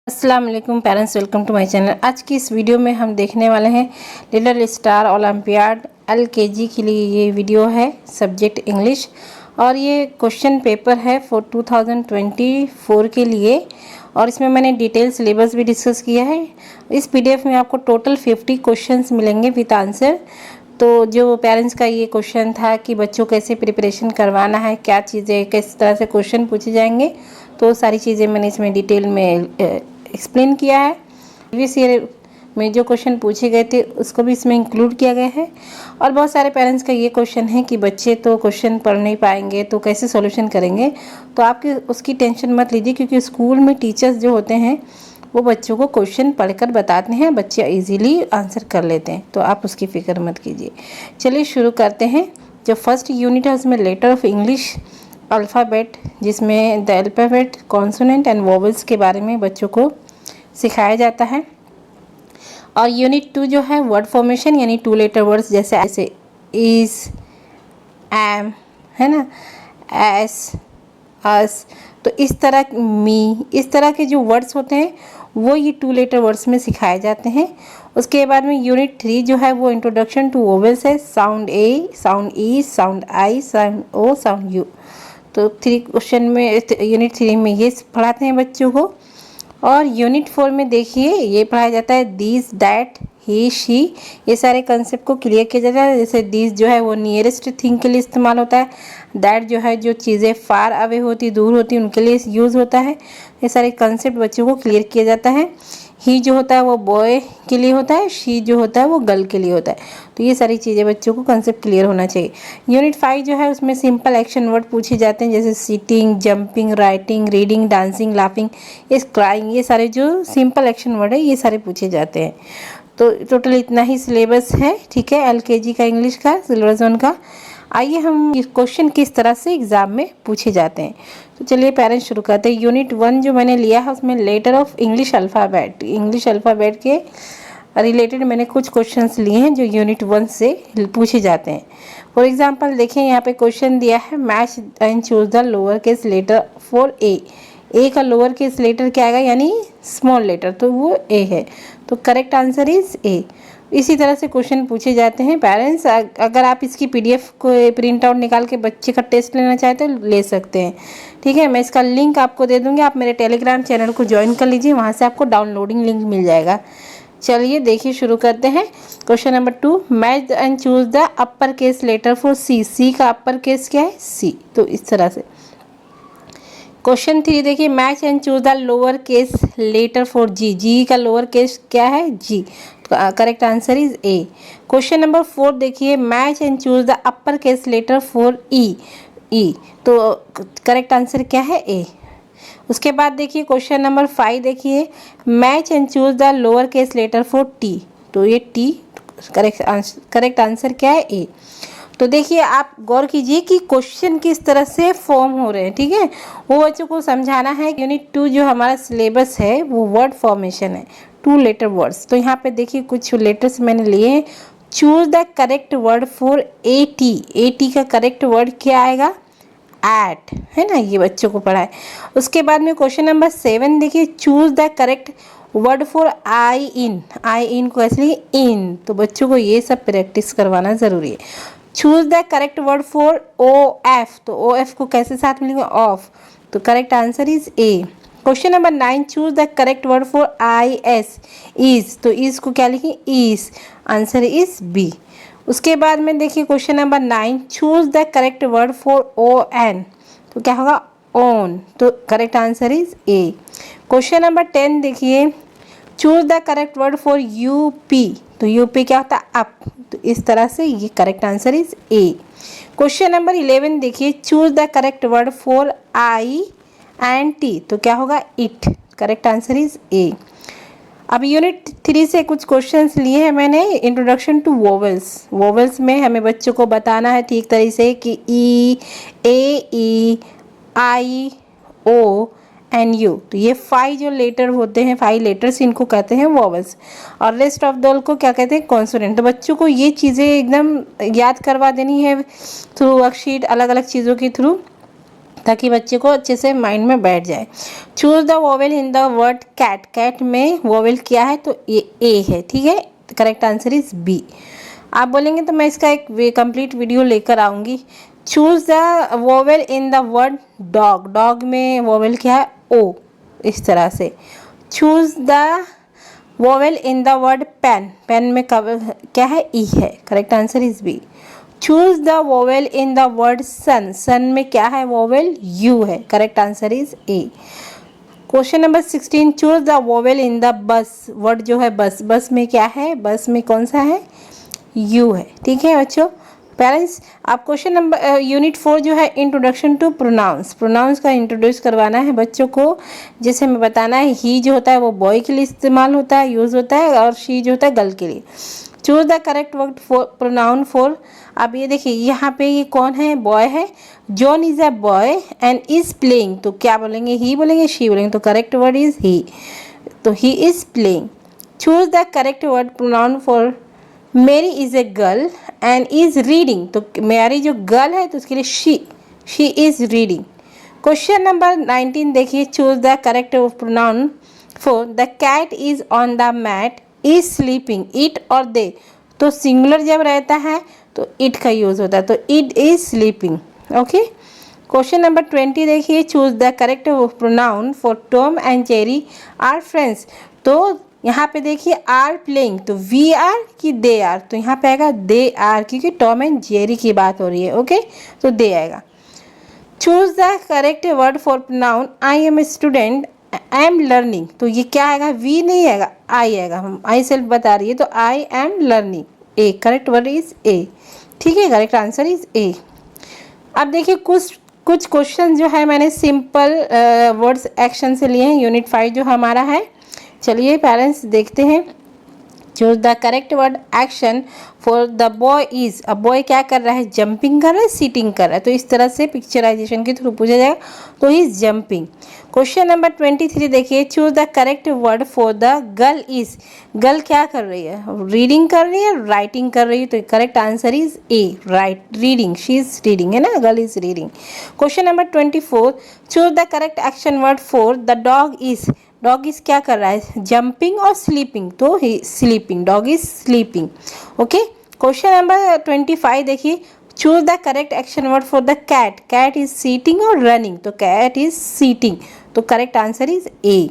अस्सलाम वालेकुम parents, welcome to my channel. आज की इस वीडियो में हम देखने वाले हैं लिटिल स्टार ओलंपियाड एलकेजी के लिए। ये वीडियो है सब्जेक्ट इंग्लिश और ये क्वेश्चन पेपर है फॉर 2024 के लिए। और इसमें मैंने डिटेल सिलेबस भी डिस्कस किया है। इस पीडीएफ में आपको टोटल 50 क्वेश्चंस मिलेंगे विद आंसर। तो जो पेरेंट्स का ये क्वेश्चन था कि बच्चों कैसे प्रिपरेशन करवाना है, क्या चीज़ें किस तरह से क्वेश्चन पूछे जाएंगे, तो सारी चीज़ें मैंने इसमें डिटेल में एक्सप्लेन किया है। प्रीवियस ईयर में जो क्वेश्चन पूछे गए थे उसको भी इसमें इंक्लूड किया गया है। और बहुत सारे पेरेंट्स का ये क्वेश्चन है कि बच्चे तो क्वेश्चन पढ़ नहीं पाएंगे तो कैसे सॉल्यूशन करेंगे। तो आपकी उसकी टेंशन मत लीजिए, क्योंकि स्कूल में टीचर्स जो होते हैं वो बच्चों को क्वेश्चन पढ़कर बताते हैं, बच्चे इजीली आंसर कर लेते हैं, तो आप उसकी फ़िक्र मत कीजिए। चलिए शुरू करते हैं। जो फर्स्ट यूनिट है उसमें लेटर ऑफ इंग्लिश अल्फ़ाबेट, जिसमें the alphabet, consonant and vowels के बारे में बच्चों को सिखाया जाता है। और यूनिट 2 जो है वर्ड फॉर्मेशन, यानी 2 लेटर वर्ड्स जैसे ऐसे इज, एम, है ना, एस, अस, तो इस तरह मी, इस तरह के जो वर्ड्स होते हैं वो ये 2 लेटर वर्ड्स में सिखाए जाते हैं। उसके बाद में यूनिट 3 जो है वो इंट्रोडक्शन टू वोवेल्स है। Sound A, sound E, sound I, sound O, sound U. तो 3 क्वेश्चन में यूनिट 3 में ये पढ़ाते हैं बच्चों को। और यूनिट 4 में देखिए ये पढ़ाया जाता है दिस, दैट, ही, शी, ये सारे कंसेप्ट को क्लियर किया जाता है। जैसे दिस जो है वो नियरेस्ट थिंग के लिए इस्तेमाल होता है। दैट जो है जो चीज़ें फार अवे होती, दूर होती, उनके लिए यूज़ होता है। ये सारे कंसेप्ट बच्चों को क्लियर किया जाता है। ही जो होता है वो बॉय के लिए होता है, शी जो होता है वो गर्ल के लिए होता है। तो ये सारी चीज़ें बच्चों को कंसेप्ट क्लियर होना चाहिए। यूनिट 5 जो है उसमें सिंपल एक्शन वर्ड पूछे जाते हैं, जैसे sitting, jumping, writing, reading, dancing, laughing, ये क्राइंग, ये सारे जो सिंपल एक्शन वर्ड है ये सारे पूछे जाते हैं। तो टोटल इतना ही सिलेबस है, ठीक है, एलकेजी का इंग्लिश का सिलेबस 1 का। आइए हम इस क्वेश्चन किस तरह से एग्ज़ाम में पूछे जाते हैं। तो चलिए पेरेंट्स शुरू करते हैं। यूनिट 1 जो मैंने लिया है उसमें letter of English alphabet, English alphabet के रिलेटेड मैंने कुछ क्वेश्चंस लिए हैं जो यूनिट 1 से पूछे जाते हैं। फॉर एग्जांपल देखिए यहाँ पे क्वेश्चन दिया है match and choose the lower case letter for A. A का लोअर केस लेटर क्या आएगा, यानी स्मॉल लेटर, तो वो ए है। तो करेक्ट आंसर इज ए। इसी तरह से क्वेश्चन पूछे जाते हैं। पेरेंट्स अगर आप इसकी पीडीएफ को प्रिंट आउट निकाल के बच्चे का टेस्ट लेना चाहते हैं तो ले सकते हैं, ठीक है। मैं इसका लिंक आपको दे दूँगी, आप मेरे टेलीग्राम चैनल को ज्वाइन कर लीजिए, वहाँ से आपको डाउनलोडिंग लिंक मिल जाएगा। चलिए देखिए शुरू करते हैं। Question number 2, match and choose the upper case letter for C. C का अपर केस क्या है, सी। तो इस तरह से। क्वेश्चन 3 देखिए match and choose the lower case letter for G. G का लोअर केस क्या है, G. Correct answer is A. Question number 4 देखिए match and choose the upper case letter for E. E, तो करेक्ट आंसर क्या है, ए। उसके बाद देखिए क्वेश्चन नंबर 5 देखिए match and choose the lower case letter for T. तो ये टी, करेक्ट आंसर क्या है, ए। तो देखिए आप गौर कीजिए कि क्वेश्चन किस तरह से फॉर्म हो रहे हैं, ठीक है। वो बच्चों को समझाना है। यूनिट 2 जो हमारा सिलेबस है वो वर्ड फॉर्मेशन है, 2 लेटर वर्ड्स। तो यहाँ पे देखिए कुछ लेटर्स मैंने लिए हैं। Choose the correct word for A T. A T का करेक्ट वर्ड क्या आएगा, एट, है ना, ये बच्चों को पढ़ा है। उसके बाद में क्वेश्चन नंबर 7 देखिए choose the correct word for I in. I in को ऐसे लिखिए इन। तो बच्चों को ये सब प्रैक्टिस करवाना ज़रूरी है। Choose the correct word for O F. तो ओ एफ को कैसे साथ मिलेंगे, ऑफ। तो correct answer is A. Question number 9 choose the correct word for I S, is. तो इज को क्या लिखें, इज। Answer is B. उसके बाद में देखिए question number 9 choose the correct word for O N. तो क्या होगा, ओन। तो correct answer is A. Question number 10 देखिए choose the correct word for U P. तो यू पी क्या होता है, अप। तो इस तरह से ये correct answer is A. Question number 11 देखिए choose the correct word for I and T. तो क्या होगा, इट। करेक्ट आंसर इज ए। अब यूनिट 3 से कुछ क्वेश्चंस लिए हैं मैंने। Introduction to vowels. वोवेल्स में हमें बच्चों को बताना है ठीक तरह से कि ई, ए, ई, आई, ओ एंड यू। तो ये 5 जो लेटर होते हैं, 5 लेटर्स, इनको कहते हैं वोवेल्स। और रेस्ट ऑफ द को क्या कहते हैं, कॉन्सोनेंट। तो बच्चों को ये चीज़ें एकदम याद करवा देनी है थ्रू वर्कशीट, अलग अलग चीज़ों के थ्रू। ताकि बच्चे को अच्छे से माइंड में बैठ जाए। Choose the vowel in the word cat. Cat में वोवेल क्या है तो ये ए है, ठीक है। Correct answer is B. आप बोलेंगे तो मैं इसका एक कंप्लीट वीडियो लेकर आऊँगी। Choose the vowel in the word dog. Dog में वोवेल क्या है ओ, इस तरह से। Choose the vowel in the word pen. Pen में क्या है ई है। Correct answer is B. Choose the vowel in the word sun. Sun में क्या है वोवेल यू है। Correct answer is A. Question number 16 choose the vowel in the bus. Word जो है बस, बस में क्या है, बस में कौन सा है यू है, ठीक है बच्चों। पेरेंट्स आप क्वेश्चन नंबर यूनिट 4 जो है इंट्रोडक्शन टू प्रोनाउंस। प्रोनाउंस का इंट्रोड्यूस करवाना है बच्चों को। जैसे हमें बताना है ही जो होता है वो बॉय के लिए इस्तेमाल होता है, यूज़ होता है, और शी जो होता है गर्ल के लिए। Choose the correct word for pronoun for. अब ये देखिए यहाँ पे ये कौन है, बॉय है। John is a boy and is playing, तो क्या बोलेंगे ही बोलेंगे शी बोलेंगे, तो करेक्ट वर्ड इज़ ही, तो he is playing. Choose the correct word pronoun for Mary is a girl and is reading, तो मेरी जो गर्ल है तो उसके लिए she is reading. Question number 19 देखिए। Choose the correct pronoun for the cat is on the mat is sleeping. It और they, तो singular जब रहता है तो इट का यूज़ होता है, तो it is sleeping. Okay. Question number 20 देखिए। Choose the correct pronoun for Tom and Jerry are friends. तो यहाँ पे देखिए आर प्लेइंग, तो वी आर कि दे आर, तो यहाँ पे आएगा दे आर, क्योंकि टॉम एंड जेरी की बात हो रही है। ओके, तो दे आएगा। Choose the correct word for pronoun I am a student I am learning, तो ये क्या आएगा वी नहीं आएगा आई आएगा। हम आई सेल्फ बता रही है, तो आई am learning A. Correct word is a, ठीक है। करेक्ट आंसर इज ए। अब देखिए कुछ क्वेश्चन जो है मैंने सिंपल वर्ड्स एक्शन से लिए हैं, यूनिट 5 जो हमारा है। चलिए पेरेंट्स देखते हैं। Choose the correct word action for the boy is. अब बॉय क्या कर रहा है, जंपिंग कर रहा है, सीटिंग कर रहा है, तो इस तरह से पिक्चराइजेशन के थ्रू पूछा जाएगा, तो he is jumping. Question number 23 देखिए। Choose the correct word for the girl is. Girl क्या कर रही है, रीडिंग कर रही है, राइटिंग कर रही है, तो correct answer is A, right, reading, she is reading है ना, girl is reading. Question number 24। Choose the correct action word for the dog is. Dog is क्या कर रहा है, जंपिंग और स्लीपिंग, तो he sleeping, dog is sleeping. Okay. Question number 25 देखिए। Choose the correct action word for the cat. Cat is sitting और running, तो cat is sitting, तो correct answer is A.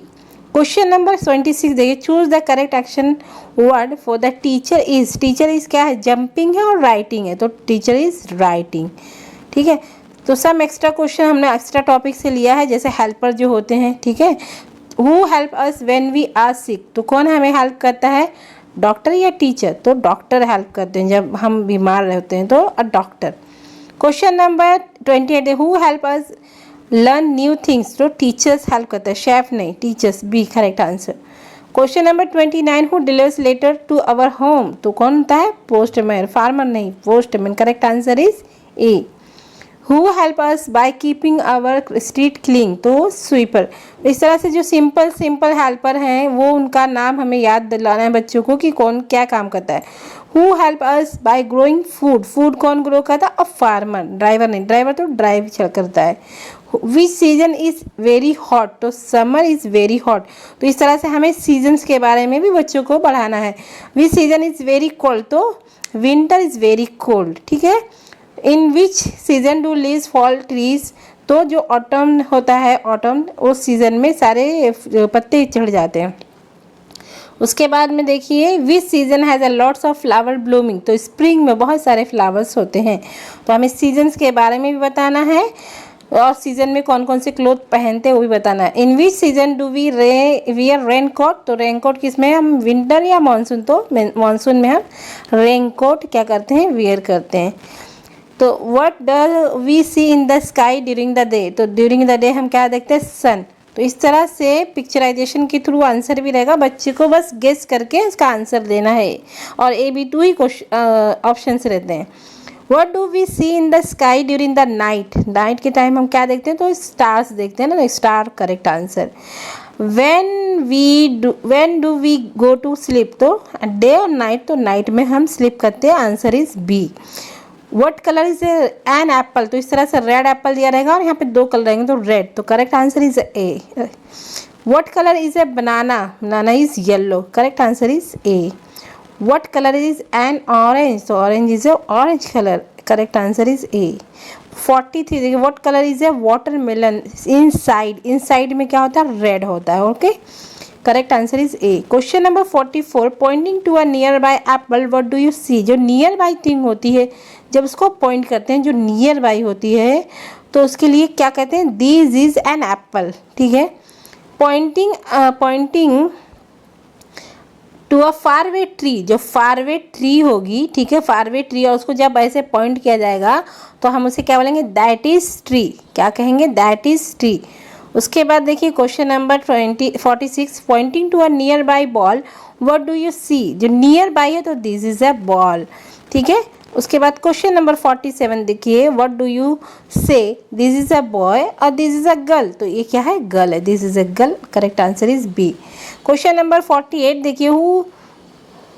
Question number 26 देखिए। Choose the correct action word for the teacher is. Teacher is क्या है, jumping है और writing है, तो टीचर इज राइटिंग, ठीक है। तो सम एक्स्ट्रा क्वेश्चन हमने एक्स्ट्रा टॉपिक से लिया है, जैसे हेल्पर जो होते हैं, ठीक है। Who help us when we are sick, तो कौन हमें हेल्प करता है, डॉक्टर या टीचर, तो डॉक्टर हेल्प करते हैं जब हम बीमार रहते हैं, तो a doctor. Question number 28। Who help us learn new things, तो टीचर्स हेल्प करते हैं, शेफ नहीं, teachers, B correct answer. Question number 29। Who delivers letter to our home, तो कौन होता है, पोस्टमैन, फार्मर नहीं, postman, correct answer is A. Who help us by keeping our street clean, तो स्वीपर। इस तरह से जो सिंपल हेल्पर हैं वो उनका नाम हमें याद दिलाना है बच्चों को कि कौन क्या काम करता है। Who help us bye growing food, food कौन ग्रो करता है, अ फार्मर, ड्राइवर नहीं, ड्राइवर तो ड्राइव करता है। Which season is very hot, तो समर इज़ वेरी हॉट, तो इस तरह से हमें सीजन्स के बारे में भी बच्चों को पढ़ाना है। Which season is very cold, तो विंटर इज़ वेरी कोल्ड, ठीक है। In which season do leaves fall trees, तो जो ऑटम होता है, ऑटम उस सीज़न में सारे पत्ते चढ़ जाते हैं। उसके बाद में देखिए which season has a lots of flower blooming, तो स्प्रिंग में बहुत सारे फ्लावर्स होते हैं, तो हमें सीजन्स के बारे में भी बताना है और सीज़न में कौन कौन से क्लोथ पहनते हैं वो भी बताना है। In which season do we wear raincoat, तो रेन कोट किस में हम, विंटर या मानसून, तो मानसून में हम रेन कोट क्या करते हैं, वियर करते हैं। तो what do we see in the sky during the day, तो ड्यूरिंग द डे हम क्या देखते हैं, सन। तो इस तरह से पिक्चराइजेशन के थ्रू आंसर भी रहेगा, बच्चे को बस गेस करके उसका आंसर देना है, और ए बी 2 ही ऑप्शंस रहते हैं। What do we see in the sky during the night, night के टाइम हम क्या देखते हैं, तो स्टार्स देखते हैं ना, star correct answer. When do we go to sleep, तो डे और नाइट, तो नाइट में हम स्लीप करते हैं, answer is B. What colour is an apple, तो इस तरह से रेड एप्पल दिया रहेगा और यहाँ पे 2 कलर रहेंगे तो रेड, तो correct answer is A. What colour is a banana, banana is yellow, correct answer is A. What colour is an orange, तो orange is a orange colour, correct answer is A. 43 देखिए, what colour is a watermelon, inside, inside में क्या होता है, red होता है, okay, correct answer is A. Question number 44, pointing to a nearby apple what do you see, जो near by thing होती है जब उसको पॉइंट करते हैं, जो नियर बाय होती है तो उसके लिए क्या कहते हैं, दिस इज एन एप्पल, ठीक है। Pointing to a far away tree, जो फार वे ट्री होगी, ठीक है, फार वे ट्री, और उसको जब ऐसे पॉइंट किया जाएगा तो हम उसे क्या बोलेंगे, दैट इज ट्री, क्या कहेंगे, दैट इज ट्री। उसके बाद देखिए question number 46, pointing to a nearby ball what do you see, जो नियर बाय है तो दिस इज अ बॉल, ठीक है। उसके बाद क्वेश्चन नंबर 47 देखिए, what do you say, this is a boy और दिस इज अ गर्ल, तो ये क्या है, गर्ल है, this is a girl, correct answer is B. Question number 48 देखिए,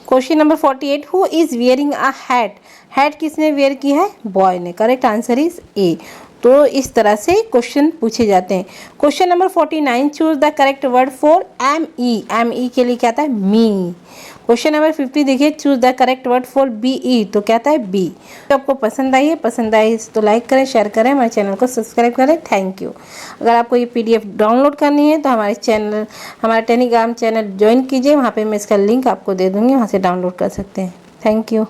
question number 48, who is wearing a hat, hat किसने wear की है, बॉय ने, करेक्ट आंसर इज ए। तो इस तरह से क्वेश्चन पूछे जाते हैं। Question number 49, choose the correct word for M E, M E के लिए क्या आता है, मी। क्वेश्चन नंबर 50 देखिए, choose the correct word for B E, तो क्या आता है, बी। तो आपको पसंद आई है, पसंद आई तो लाइक करें, शेयर करें, हमारे चैनल को सब्सक्राइब करें, थैंक यू। अगर आपको ये PDF डाउनलोड करनी है तो हमारे टेलीग्राम चैनल ज्वाइन कीजिए, वहाँ पे मैं इसका लिंक आपको दे दूँगी, वहाँ से डाउनलोड कर सकते हैं, थैंक यू।